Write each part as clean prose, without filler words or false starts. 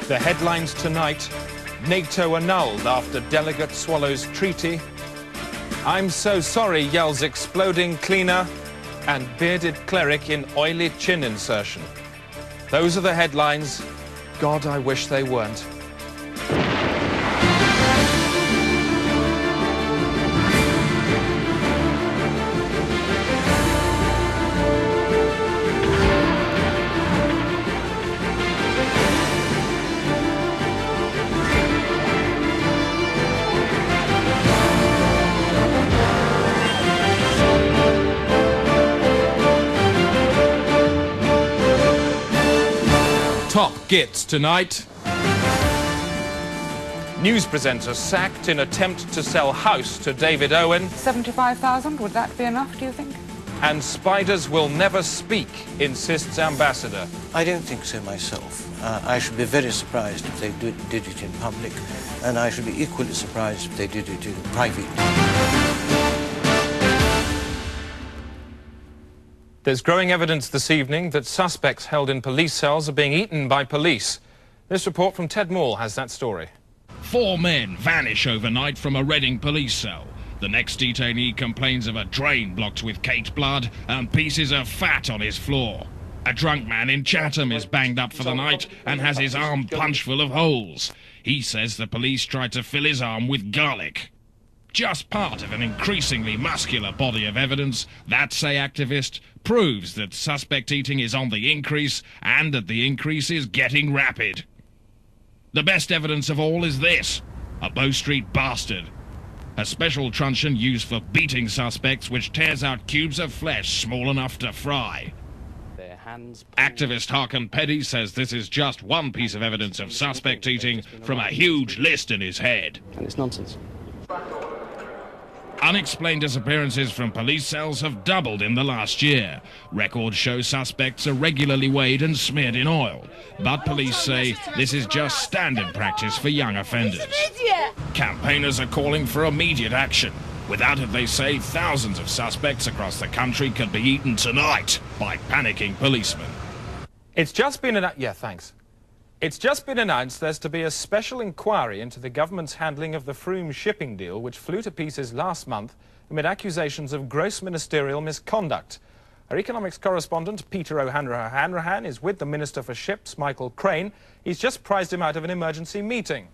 The headlines tonight: NATO annulled after delegate swallows treaty. I'm so sorry, yells exploding cleaner. And bearded cleric in oily chin insertion. Those are the headlines. God, I wish they weren't. Top gits tonight. News presenter sacked in attempt to sell house to David Owen. 75,000, would that be enough, do you think? And spiders will never speak, insists ambassador. I don't think so myself. I should be very surprised if they did it in public, and I should be equally surprised if they did it in private. There's growing evidence this evening that suspects held in police cells are being eaten by police. This report from Ted Moore has that story. 4 men vanish overnight from a Reading police cell. The next detainee complains of a drain blocked with caked blood and pieces of fat on his floor. A drunk man in Chatham is banged up for the night and has his arm punched full of holes. He says the police tried to fill his arm with garlic. Just part of an increasingly muscular body of evidence that, say activists, proves that suspect eating is on the increase and that the increase is getting rapid. The best evidence of all is this: a Bow Street bastard. A special truncheon used for beating suspects which tears out cubes of flesh small enough to fry. Activist Harkin Petty says this is just one piece of evidence of suspect eating from a huge list in his head. And it's nonsense. Unexplained disappearances from police cells have doubled in the last year. Records show suspects are regularly weighed and smeared in oil. But police say this is just standard practice for young offenders. Campaigners are calling for immediate action. Without it, they say, thousands of suspects across the country could be eaten tonight by panicking policemen. It's just been It's just been announced there's to be a special inquiry into the government's handling of the Froome shipping deal, which flew to pieces last month amid accusations of gross ministerial misconduct. Our economics correspondent, Peter O'Hanrahan, is with the Minister for Ships, Michael Crane. He's just prized him out of an emergency meeting.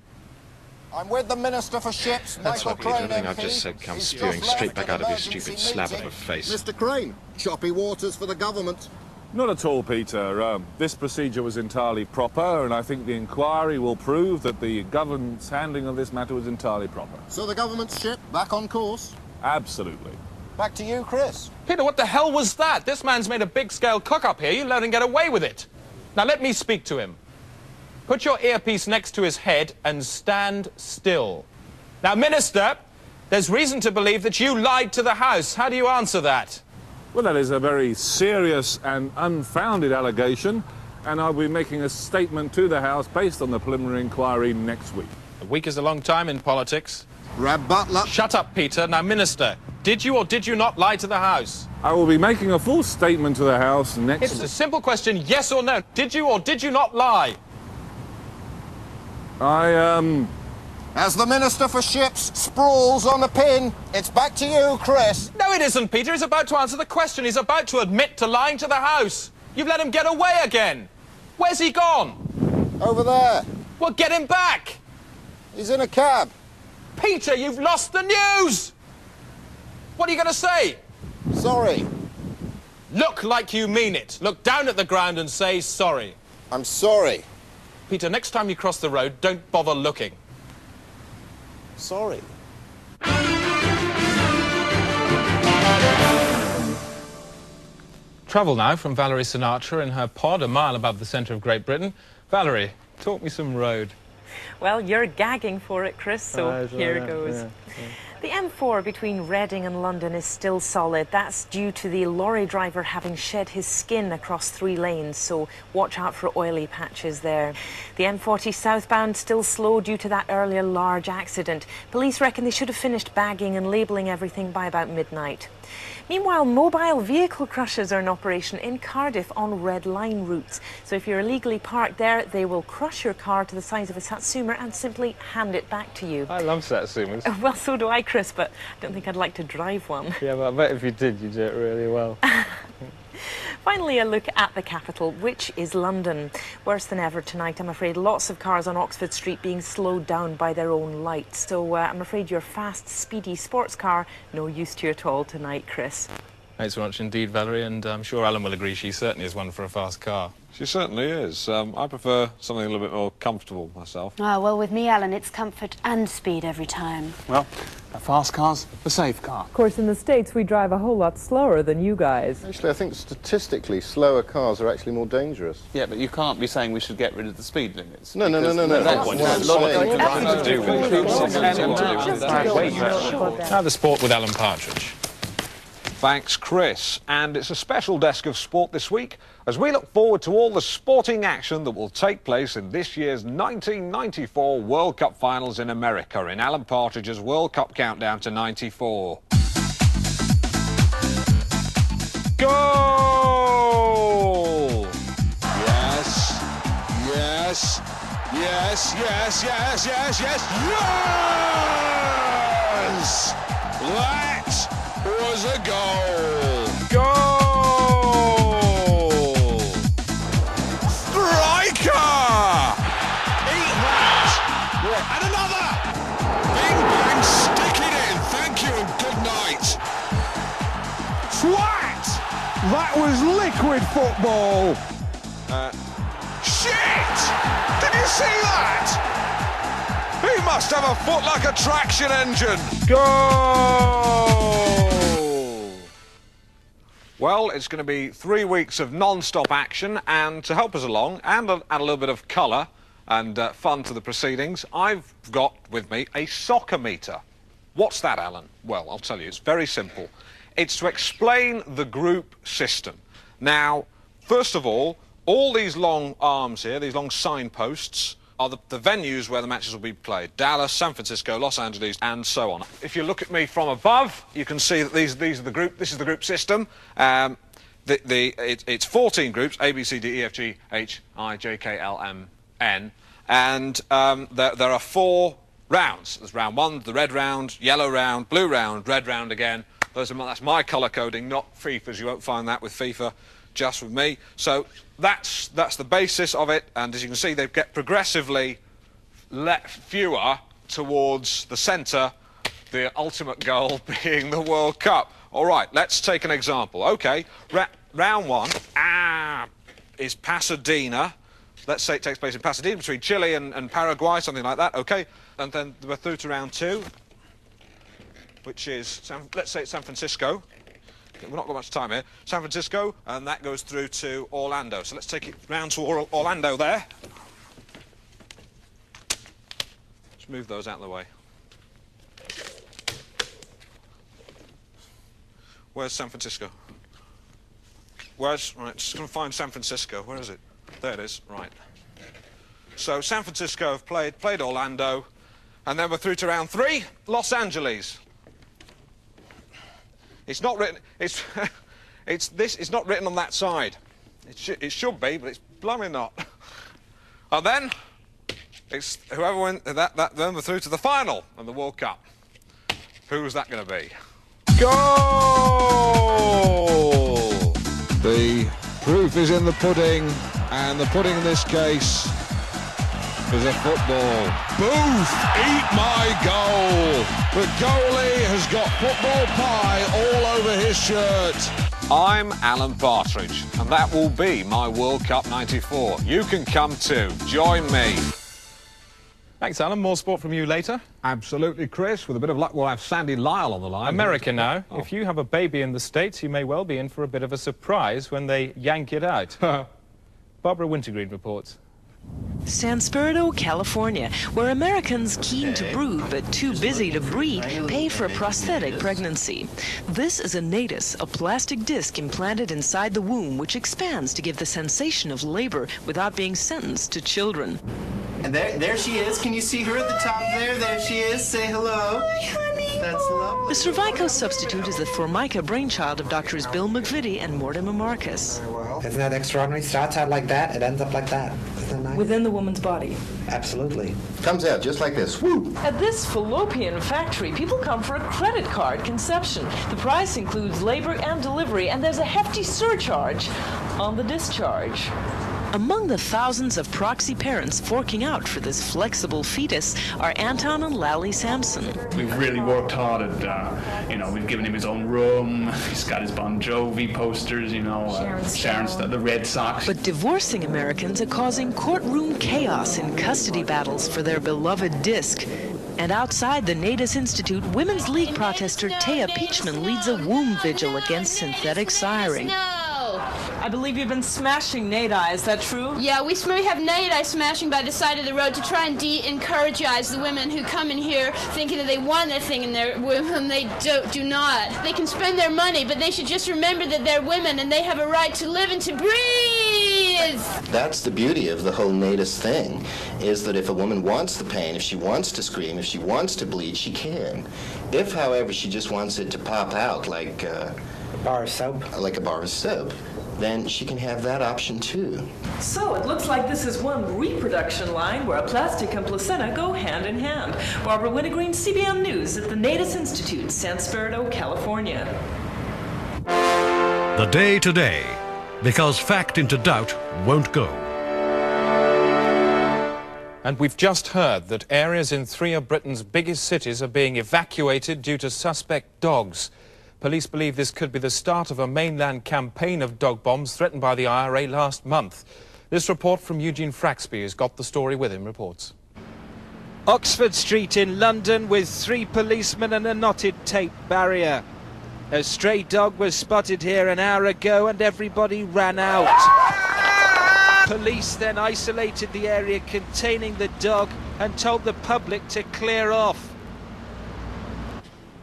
I'm with the Minister for Ships, That's Michael what Peter, Crane. everything I've just said comes spewing straight back out of your stupid slab of a face. Mr. Crane, choppy waters for the government. Not at all, Peter. This procedure was entirely proper, and I think the inquiry will prove that the government's handling of this matter was entirely proper. So the government's ship back on course? Absolutely. Back to you, Chris. Peter, what the hell was that? This man's made a big-scale cock-up here. You let him get away with it. Now let me speak to him. Put your earpiece next to his head and stand still. Now, Minister, there's reason to believe that you lied to the House. How do you answer that? Well, that is a very serious and unfounded allegation, and I'll be making a statement to the House based on the preliminary inquiry next week. A week is a long time in politics. Rab Butler. Shut up, Peter. Now, Minister, did you or did you not lie to the House? I will be making a full statement to the House next It's a simple question, yes or no. Did you or did you not lie? As the Minister for Ships sprawls on the pin, it's back to you, Chris. No, it isn't, Peter. He's about to answer the question. He's about to admit to lying to the House. You've let him get away again. Where's he gone? Over there. Well, get him back. He's in a cab. Peter, you've lost the news. What are you going to say? Sorry. Look like you mean it. Look down at the ground and say sorry. I'm sorry. Peter, next time you cross the road, don't bother looking. Sorry. Travel now from Valerie Sinatra in her pod a mile above the centre of Great Britain. Valerie, talk me some road. Well, you're gagging for it, Chris, so here goes. The M4 between Reading and London is still solid. That's due to the lorry driver having shed his skin across 3 lanes, so watch out for oily patches there. The M40 southbound still slow due to that earlier large accident. Police reckon they should have finished bagging and labelling everything by about midnight. Meanwhile, mobile vehicle crushers are in operation in Cardiff on red line routes. So if you're illegally parked there, they will crush your car to the size of a Satsuma and simply hand it back to you. I love Satsumas. Well, so do I, Chris, but I don't think I'd like to drive one. Yeah, but I bet if you did, you'd do it really well. Finally, a look at the capital, which is London. Worse than ever tonight, I'm afraid. Lots of cars on Oxford Street being slowed down by their own lights. So I'm afraid your fast, speedy sports car, no use to you at all tonight, Chris. Thanks very much indeed, Valerie, and I'm sure Alan will agree she certainly is one for a fast car. She certainly is. I prefer something a little bit more comfortable myself. Well, with me, Alan, it's comfort and speed every time. Well, a fast car's a safe car. Of course, in the States, we drive a whole lot slower than you guys. Actually, I think statistically, slower cars are actually more dangerous. Yeah, but you can't be saying we should get rid of the speed limits. No. That's what I'm saying. Now the sport with Alan Partridge. Thanks, Chris. And it's a special desk of sport this week as we look forward to all the sporting action that will take place in this year's 1994 World Cup finals in America in Alan Partridge's World Cup Countdown to 94. Goal! Yes, yes, yes, yes, yes, yes, yes, yes! That was a goal! Goal! Striker! Eat that! And another! Bing bang, stick it in! Thank you and good night! Twat! That was liquid football! Shit! Did you see that? He must have a foot like a traction engine! Goal! Well, it's going to be 3 weeks of non-stop action, and to help us along and add a little bit of colour and fun to the proceedings, I've got with me a soccer meter. What's that, Alan? Well, I'll tell you, it's very simple. It's to explain the group system. Now, first of all these long arms here, these long signposts, are the venues where the matches will be played. Dallas, San Francisco, Los Angeles, and so on. If you look at me from above, you can see that these are the group. This is the group system. It's 14 groups: A, B, C, D, E, F, G, H, I, J, K, L, M, N, and there are 4 rounds. There's round 1, the red round, yellow round, blue round, red round again. That's my colour coding, not FIFA's. You won't find that with FIFA. Just with me. So that's the basis of it, and as you can see, they get progressively fewer towards the centre, the ultimate goal being the World Cup. All right, let's take an example. OK, round 1 is Pasadena. Let's say it takes place in Pasadena between Chile and Paraguay, something like that. OK, and then we're through to round 2, which is, let's say it's San Francisco. We've not got much time here. San Francisco, and that goes through to Orlando. So let's take it round to Orlando there. Let's move those out of the way. Where's San Francisco? Right, just going to find San Francisco. Where is it? There it is, right. So San Francisco have played Orlando, and then we're through to round 3, Los Angeles. It's not written. It's not written on that side. It should be, but it's blooming not. And then it's whoever wins that. Then we're through to the final of the World Cup. Who's that going to be? Goal! The proof is in the pudding, and the pudding in this case is a football. Booth, eat my goal. The goalie has got football pie all over his shirt. I'm Alan Partridge, and that will be my World Cup 94. You can come too. Join me. Thanks, Alan. More sport from you later. Absolutely, Chris. With a bit of luck, we'll have Sandy Lyle on the line. America now. Oh. If you have a baby in the States, you may well be in for a bit of a surprise when they yank it out. Barbara Wintergreen reports. San Spirito, California, where Americans keen to brood but too busy to breed pay for a prosthetic pregnancy. This is a natus, a plastic disc implanted inside the womb which expands to give the sensation of labor without being sentenced to children. And there she is. Can you see her at the top there? There she is. Say hello. That's lovely. The cervical substitute is the Formica brainchild of doctors Bill McVitie and Mortimer Marcus. Isn't that extraordinary? Starts out like that, it ends up like that. Isn't that nice? Within the woman's body. Absolutely. Comes out just like this. Woo! At this fallopian factory, people come for a credit card conception. The price includes labor and delivery, and there's a hefty surcharge on the discharge. Among the thousands of proxy parents forking out for this flexible fetus are Anton and Lally Sampson. We've really worked hard at, we've given him his own room, he's got his Bon Jovi posters, Sharon's the Red Sox. But divorcing Americans are causing courtroom chaos in custody battles for their beloved disc. And outside the Natus Institute, Women's League protester Taya Peachman leads a womb vigil against synthetic siring. I believe you've been smashing Nadi, is that true? Yeah, we have Nadi smashing by the side of the road to try and de-encourage the women who come in here thinking that they want a thing in their women they do not. They can spend their money, but they should just remember that they're women and they have a right to live and to breathe! That's the beauty of the whole Natus thing, is that if a woman wants the pain, if she wants to scream, if she wants to bleed, she can. If, however, she just wants it to pop out like a bar of soap, then she can have that option too. So it looks like this is one reproduction line where a plastic and placenta go hand in hand. Barbara Wintergreen, CBN News at the Natus Institute, San Spirito, California. The Day Today, because fact into doubt won't go. And we've just heard that areas in 3 of Britain's biggest cities are being evacuated due to suspect dogs. Police believe this could be the start of a mainland campaign of dog bombs threatened by the IRA last month. This report from Eugene Fraxby, who's got the story with him, reports. Oxford Street in London with 3 policemen and a knotted tape barrier. A stray dog was spotted here an hour ago and everybody ran out. Police then isolated the area containing the dog and told the public to clear off.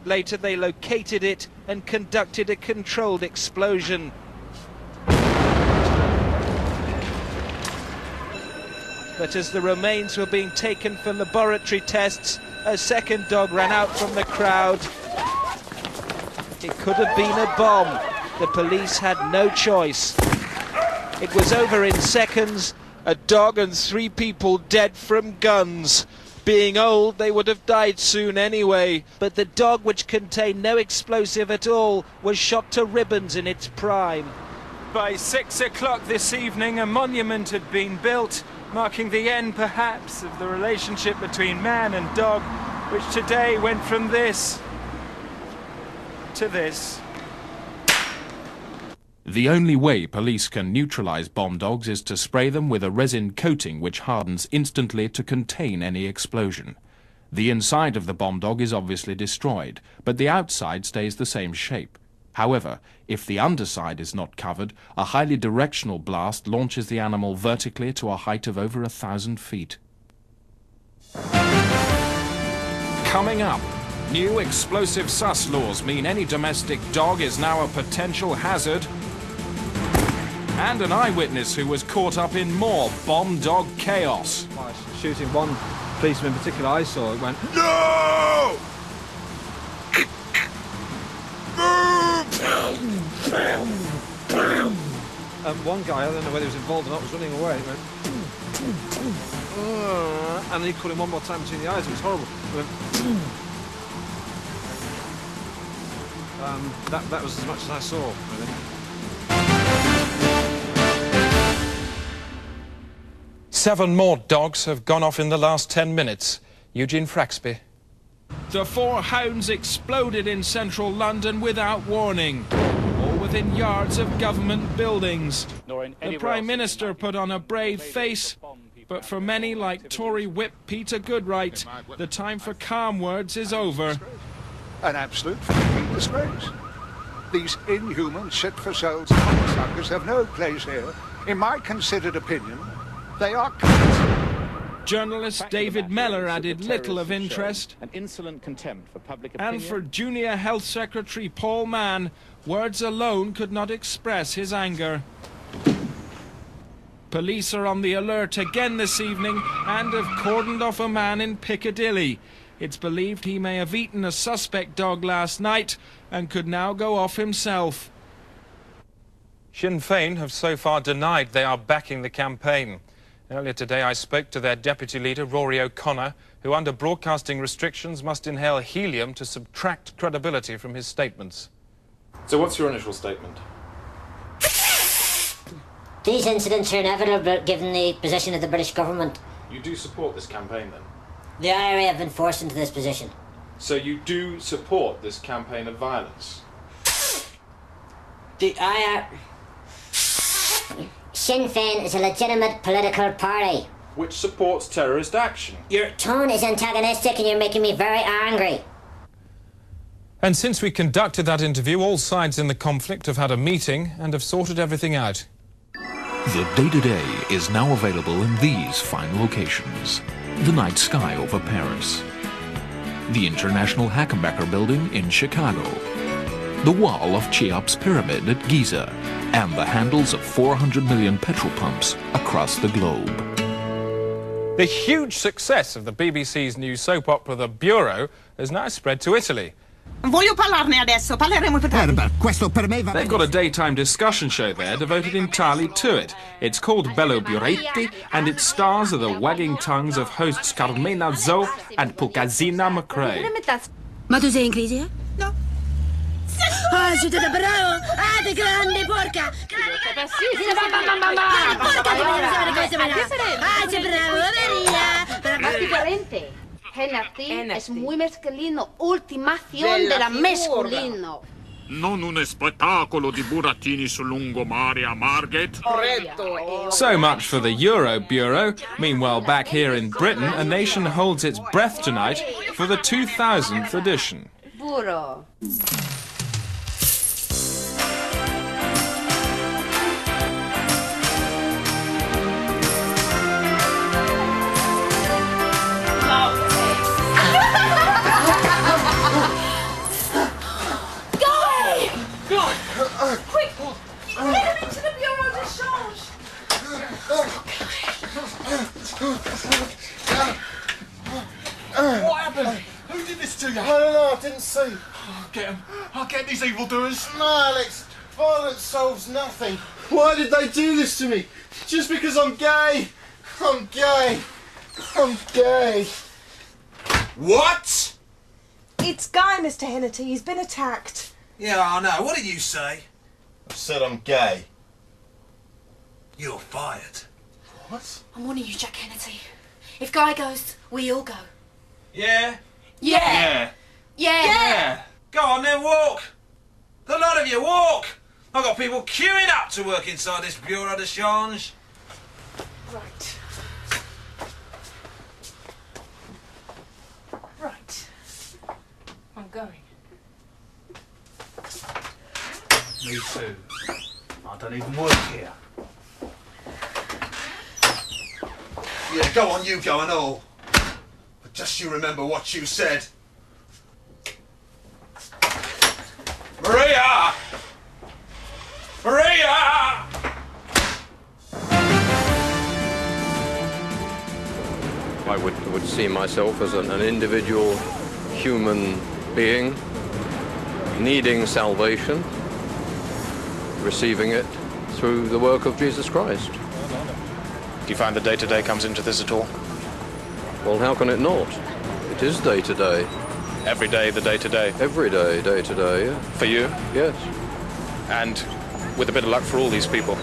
Later they located it and conducted a controlled explosion. But as the remains were being taken for laboratory tests, a second dog ran out from the crowd. It could have been a bomb. The police had no choice. It was over in seconds. A dog and 3 people dead from guns. Being old, they would have died soon anyway. But the dog, which contained no explosive at all, was shot to ribbons in its prime. By 6 o'clock this evening, a monument had been built, marking the end, perhaps, of the relationship between man and dog, which today went from this to this. The only way police can neutralize bomb dogs is to spray them with a resin coating which hardens instantly to contain any explosion. The inside of the bomb dog is obviously destroyed, but the outside stays the same shape. However, if the underside is not covered, a highly directional blast launches the animal vertically to a height of over 1,000 feet. Coming up, new explosive sus laws mean any domestic dog is now a potential hazard. And an eyewitness who was caught up in more bomb dog chaos. Shooting one policeman in particular I saw, it went, No! one guy, I don't know whether he was involved or not, was running away. It went, and he caught him one more time between the eyes. It was horrible. It went, that was as much as I saw, really. 7 more dogs have gone off in the last 10 minutes. Eugene Fraxby. The 4 hounds exploded in central London without warning, all within yards of government buildings. The Prime Minister put on a brave face, but for many like Tory whip Peter Goodright, the time for calm words is over. An absolute fucking disgrace. These inhuman, shit-for-souls cocksuckers have no place here. In my considered opinion, They are cut. Journalist David Mellor added little of interest. An insolent contempt for public opinion. And for Junior Health Secretary Paul Mann, words alone could not express his anger. Police are on the alert again this evening and have cordoned off a man in Piccadilly. It's believed he may have eaten a suspect dog last night and could now go off himself. Sinn Féin have so far denied they are backing the campaign. Earlier today I spoke to their deputy leader, Rory O'Connor, who under broadcasting restrictions must inhale helium to subtract credibility from his statements. So what's your initial statement? These incidents are inevitable given the position of the British government. You do support this campaign then? The IRA have been forced into this position. So you do support this campaign of violence? The IRA... Sinn Féin is a legitimate political party. Which supports terrorist action. Your tone is antagonistic and you're making me very angry. And since we conducted that interview, all sides in the conflict have had a meeting and have sorted everything out. The Day-to-Day is now available in these fine locations. The night sky over Paris. The International Hackenbecker Building in Chicago. The wall of Cheops Pyramid at Giza. And the handles of 400 million petrol pumps across the globe. The huge success of the BBC's new soap opera The Bureau has now spread to Italy. Voglio parlarne adesso, parleremo più tardi. Questo per me va They've got a daytime discussion show there devoted entirely to it. It's called Bello Buretti, and it stars the wagging tongues of hosts Carmena Zo and Pulcazina McRae. Ma tu sei in crisi, eh? No. Ah, siete da bravo! Ah, te grande porca! Ah, sei bravo, Maria! Básicamente, Henartin es muy masculino, ultimación de la masculino. Non un spettacolo di burattini sul lungomare a Margate. So much for the Euro Bureau. Meanwhile, back here in Britain, a nation holds its breath tonight for the 2000th edition. Burro. Quick! Get him into the Bureau de Change! What happened? Who did this to you? I don't know, I didn't see. Get him. I'll get these evildoers. No, Alex, violence solves nothing. Why did they do this to me? Just because I'm gay? I'm gay. I'm gay. What? It's Guy, Mr. Hennity. He's been attacked. Yeah, I know. What did you say? I said I'm gay. You're fired. What? I'm warning you, Jack Hennity. If Guy goes, we all go. Yeah? Yeah. Yeah. Go on then, walk. The lot of you, walk. I've got people queuing up to work inside this Bureau de Change. Right. Right. I'm going. Me too. I don't even work here. Yeah, go on, you go and all. But just you remember what you said. Maria! Maria! I would see myself as an individual human being needing salvation, receiving it through the work of Jesus Christ. Do you find the day-to-day comes into this at all? Well, how can it not? It is day-to-day. Every day, the day-to-day? Every day, day-to-day, yeah. For you? Yes. And with a bit of luck for all these people?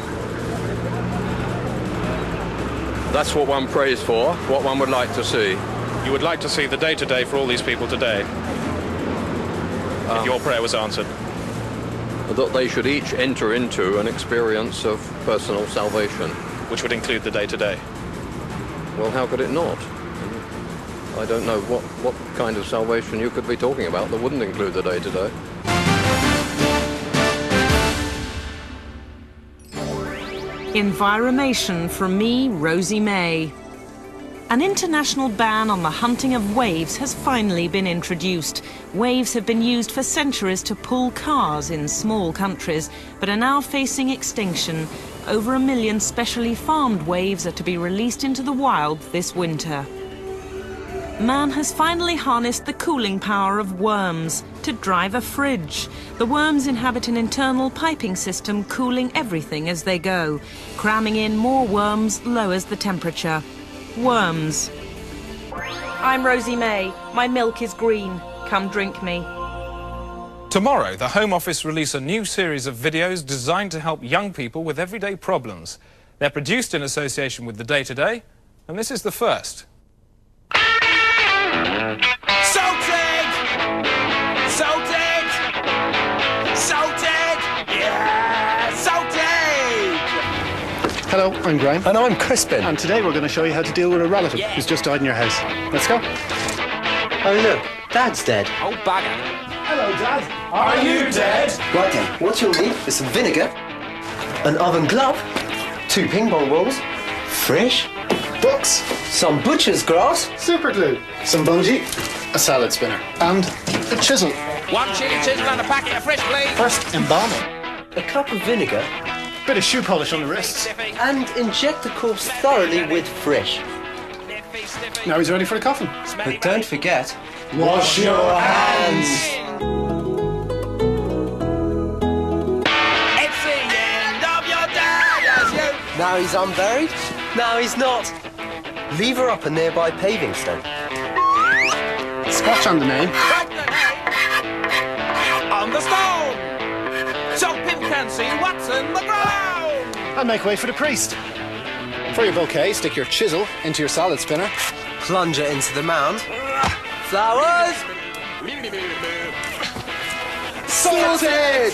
That's what one prays for, what one would like to see. You would like to see the day-to-day for all these people today? If your prayer was answered? That they should each enter into an experience of personal salvation. Which would include the day-to-day? Well, how could it not? I don't know what kind of salvation you could be talking about that wouldn't include the day-to-day. Enviromation from me, Rosie May. An international ban on the hunting of waves has finally been introduced. Waves have been used for centuries to pull cars in small countries, but are now facing extinction. Over 1 million specially farmed waves are to be released into the wild this winter. Man has finally harnessed the cooling power of worms to drive a fridge. The worms inhabit an internal piping system cooling everything as they go. Cramming in more worms lowers the temperature. Worms. I'm Rosie May. My milk is green. Come drink me. Tomorrow, the Home Office release a new series of videos designed to help young people with everyday problems. They're produced in association with the Day Today, and this is the first. Salted! Salted! Salted! Yeah! Salted! Hello, I'm Graham. And I'm Crispin. And today we're going to show you how to deal with a relative who's just died in your house. Let's go. Oh look, Dad's dead. Oh, bugger. Hello, Dad. Are you dead? Right then, what you'll need is some vinegar, an oven glove, 2 ping pong balls, fresh, books, some butcher's grass, super glue, some bungee, a salad spinner, and a chisel. 1 chili chisel and a packet of fresh, please. First, embalming. a cup of vinegar, bit of shoe polish on the wrists, and inject the corpse thoroughly with fresh. Now he's ready for the coffin. But don't forget, wash your hands. It's the end of your day as you... Now he's unburied, now he's not. Leave her up a nearby paving stone. Scratch on the name. Write the name on the stone, so Pim can see what's in the ground. And make way for the priest. For your bouquet, stick your chisel into your salad spinner. Plunge it into the mound. Flowers! Sorted!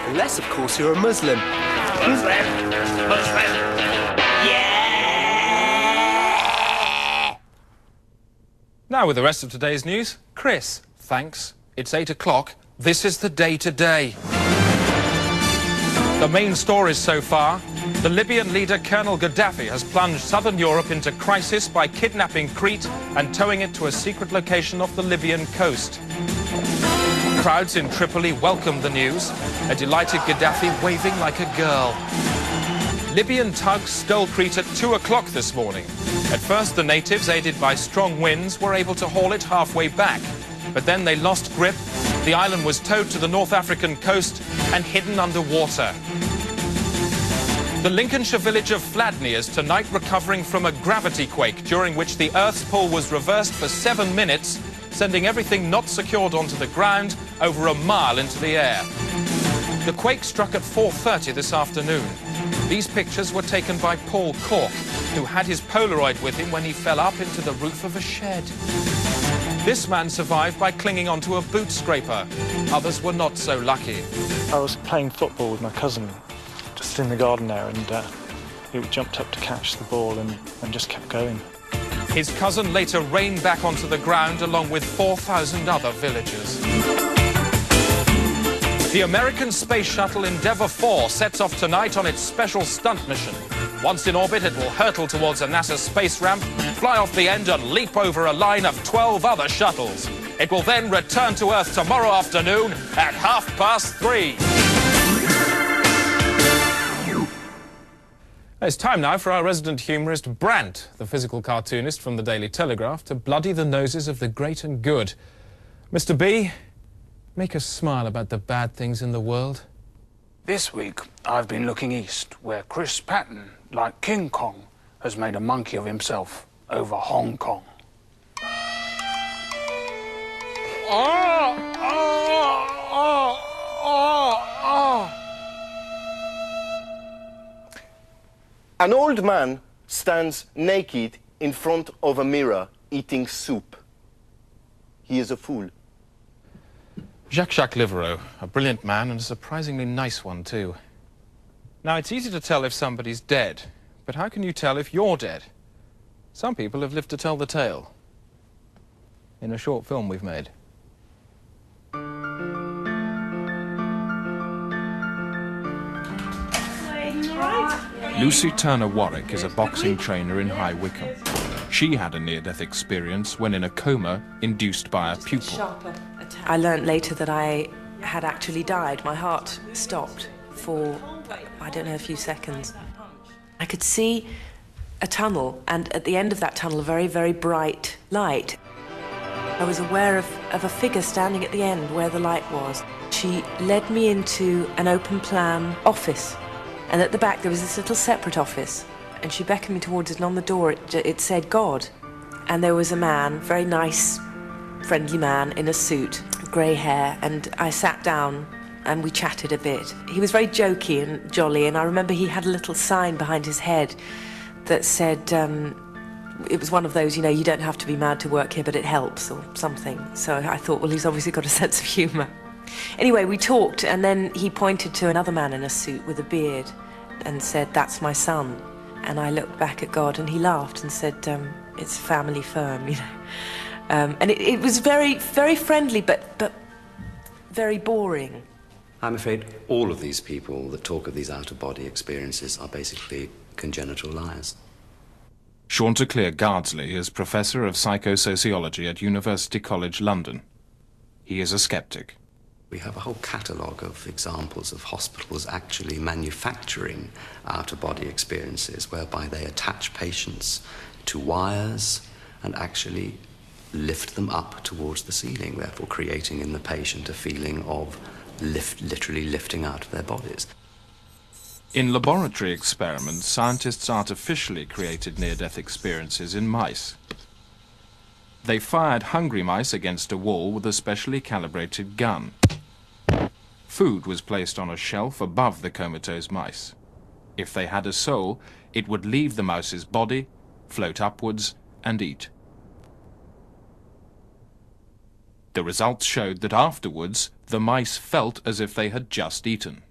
Unless, of course, you're a Muslim. Muslim. Now with the rest of today's news, Chris, thanks. It's 8 o'clock. This is the Day Today. The main stories so far. The Libyan leader Colonel Gaddafi has plunged southern Europe into crisis by kidnapping Crete and towing it to a secret location off the Libyan coast. Crowds in Tripoli welcomed the news, a delighted Gaddafi waving like a girl. Libyan tugs stole Crete at 2 o'clock this morning. At first, the natives, aided by strong winds, were able to haul it halfway back. But then they lost grip, the island was towed to the North African coast and hidden underwater. The Lincolnshire village of Fladney is tonight recovering from a gravity quake during which the Earth's pull was reversed for 7 minutes, sending everything not secured onto the ground over a mile into the air. The quake struck at 4:30 this afternoon. These pictures were taken by Paul Cork, who had his Polaroid with him when he fell up into the roof of a shed. This man survived by clinging onto a boot scraper. Others were not so lucky. I was playing football with my cousin just in the garden there, and he jumped up to catch the ball and just kept going. His cousin later rained back onto the ground along with 4,000 other villagers. The American space shuttle Endeavour 4 sets off tonight on its special stunt mission. Once in orbit, it will hurtle towards a NASA space ramp, fly off the end and leap over a line of 12 other shuttles. It will then return to Earth tomorrow afternoon at 3:30. It's time now for our resident humorist Brant, the physical cartoonist from the Daily Telegraph, to bloody the noses of the great and good. Mr. B, make us smile about the bad things in the world. This week, I've been looking east, where Chris Patton, like King Kong, has made a monkey of himself over Hong Kong. An old man stands naked in front of a mirror eating soup. He is a fool. Jacques Livereau, a brilliant man and a surprisingly nice one too. Now, it's easy to tell if somebody's dead, but how can you tell if you're dead? Some people have lived to tell the tale. In a short film we've made. Right. Lucy Turner-Warwick is a boxing trainer in High Wycombe. She had a near-death experience when in a coma induced by a pupil. I learnt later that I had actually died. My heart stopped for, I don't know, a few seconds. I could see a tunnel, and at the end of that tunnel, a very, very bright light. I was aware of a figure standing at the end where the light was. She led me into an open-plan office, and at the back there was this little separate office, and she beckoned me towards it, and on the door it said God. And there was a man, very nice, friendly man in a suit, grey hair, and I sat down and we chatted a bit. He was very jokey and jolly, and I remember he had a little sign behind his head that said, it was one of those, you know, you don't have to be mad to work here, but it helps, or something. So I thought, well, he's obviously got a sense of humour. Anyway, we talked, and then he pointed to another man in a suit with a beard and said, that's my son. And I looked back at God, and he laughed and said, it's a family firm, you know. And it was very, very friendly, but very boring. I'm afraid all of these people that talk of these out-of-body experiences are basically congenital liars. Chanticleer Gardsley is Professor of Psychosociology at University College London. He is a skeptic. We have a whole catalogue of examples of hospitals actually manufacturing out-of-body experiences whereby they attach patients to wires and actually lift them up towards the ceiling, therefore creating in the patient a feeling of literally lifting out of their bodies. In laboratory experiments, scientists artificially created near-death experiences in mice. They fired hungry mice against a wall with a specially calibrated gun. Food was placed on a shelf above the comatose mice. If they had a soul, it would leave the mouse's body, float upwards, and eat. The results showed that afterwards, the mice felt as if they had just eaten.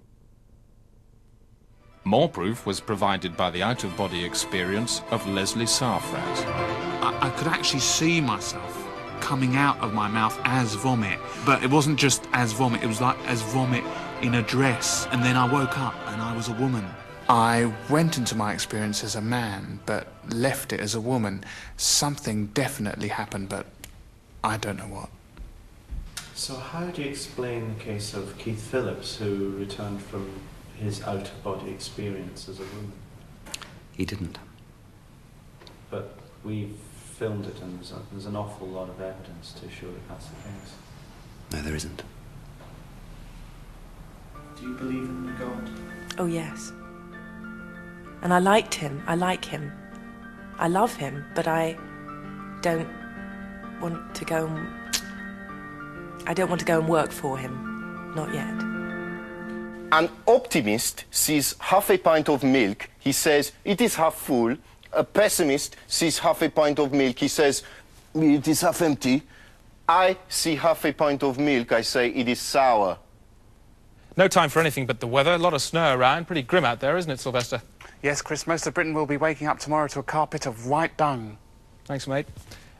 More proof was provided by the out-of-body experience of Leslie Safraz. I could actually see myself coming out of my mouth as vomit, but it wasn't just as vomit, it was like as vomit in a dress, and then I woke up and I was a woman. I went into my experience as a man, but left it as a woman. Something definitely happened, but I don't know what. So how do you explain the case of Keith Phillips, who returned from his out-of-body experience as a woman? He didn't. But we've filmed it, and there's an awful lot of evidence to show that that's the case. No, there isn't. Do you believe in God? Oh, yes. And I liked him. I like him. I love him, but I don't want to go and work for him. Not yet. An optimist sees half a pint of milk, he says it is half full. A pessimist sees half a pint of milk, he says it is half empty. I see half a pint of milk, I say it is sour. No time for anything but the weather. A lot of snow around. Pretty grim out there, isn't it, Sylvester? Yes, Chris, most of Britain will be waking up tomorrow to a carpet of white dung. Thanks, mate.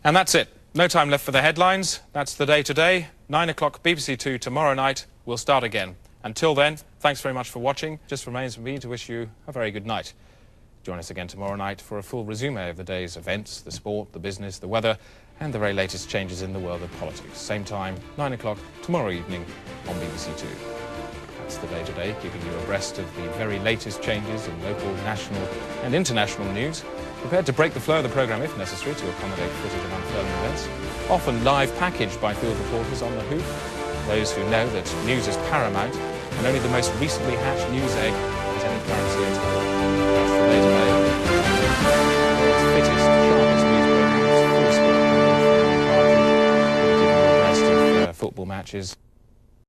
And that's it. No time left for the headlines. That's the day today. 9 o'clock BBC 2 tomorrow night. We'll start again. Until then, thanks very much for watching. Just remains for me to wish you a very good night. Join us again tomorrow night for a full resume of the day's events, the sport, the business, the weather, and the very latest changes in the world of politics. Same time, 9 o'clock tomorrow evening on BBC 2. That's the day today, keeping you abreast of the very latest changes in local, national and international news. Prepared to break the flow of the programme if necessary to accommodate footage of unfurling events. Often live packaged by field reporters on the hoof. Those who know that news is paramount and only the most recently hatched news egg has any currency at all. That's the day today. World's fittest, sharpest news programmes, full speed, keeping you abreast of football matches.